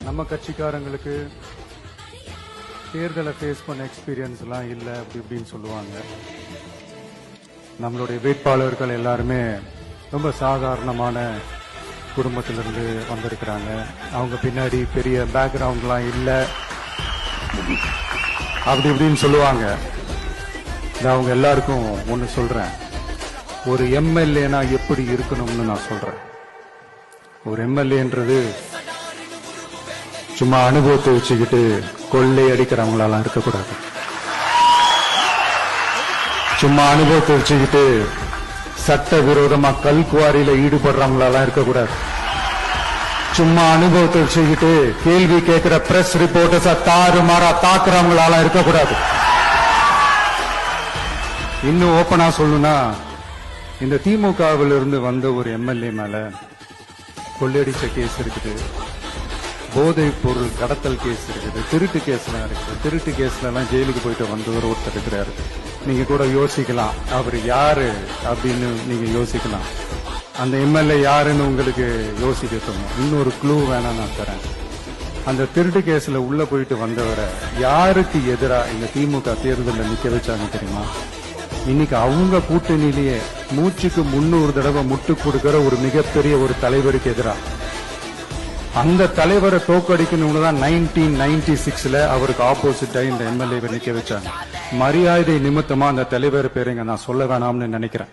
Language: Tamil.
நம்ம கட்சிக்காரங்களுக்கு தேர்தலை ஃபேஸ் பண்ண எக்ஸ்பீரியன்ஸ்லாம் இல்லை அப்படி இப்படின்னு சொல்லுவாங்க. நம்மளுடைய வேட்பாளர்கள் எல்லாருமே ரொம்ப சாதாரணமான குடும்பத்திலிருந்து வந்திருக்கிறாங்க. அவங்க பின்னாடி பெரிய பேக்ரவுண்ட்லாம் இல்லை அப்படி இப்படின்னு சொல்லுவாங்க. நான் அவங்க எல்லாருக்கும் ஒன்று சொல்றேன், ஒரு எம்எல்ஏனா எப்படி இருக்கணும்னு நான் சொல்றேன். ஒரு எம்எல்ஏன்றது சும்மா அனுபவத்தை வச்சுக்கிட்டு கொள்ளை அடிக்கிறவங்களாலாம் இருக்கக்கூடாது. சும்மா அனுபவத்தை வச்சுக்கிட்டு சட்ட விரோதமா கல்குவாரியில ஈடுபடுறவங்களாலாம் இருக்கக்கூடாது. சும்மா அனுபவத்தை வச்சுக்கிட்டு கேள்வி கேட்கிற பிரஸ் ரிப்போர்ட்டர்ஸா தாறுமாறா தாக்குறவங்களாலாம் இருக்கக்கூடாது. இன்னும் ஓப்பனா சொல்லணும்னா, இந்த திமுகவில் இருந்து வந்த ஒரு எம்எல்ஏ மேல கொள்ளையடிச்ச கேஸ் இருக்குது, போதைப் பொருள் கடத்தல் கேஸ் இருக்குது, திருட்டு கேஸ்லாம் இருக்குது. திருட்டு கேஸ்ல எல்லாம் ஜெயிலுக்கு போயிட்டு வந்தவர் ஒருத்தர் இருக்கிறாரு. நீங்க கூட யோசிக்கலாம் அவர் யாரு அப்படின்னு. நீங்க யோசிக்கலாம் அந்த எம்எல்ஏ யாருன்னு உங்களுக்கு யோசிக்க தோணும். இன்னொரு க்ளூ வேணா நான் தரேன். அந்த திருட்டு கேஸ்ல உள்ள போயிட்டு வந்தவரை யாருக்கு எதிரா இந்த திமுக தேர்தலில் நிக்க வச்சாங்க தெரியுமா? இன்னைக்கு அவங்க கூட்டணியிலேயே மூச்சுக்கு 300 தடவை முட்டு கொடுக்கிற ஒரு மிகப்பெரிய ஒரு தலைவருக்கு எதிராக. அந்த தலைவரை தோக்கடிக்கணும்னு தான் 1996 அவருக்கு ஆப்போசிட்டா இந்த எம்எல்ஏ நிக்க வச்சாங்க. மரியாதை நிமித்தமா அந்த தலைவர் பேருங்க நான் சொல்ல வேணாம்னு நினைக்கிறேன்.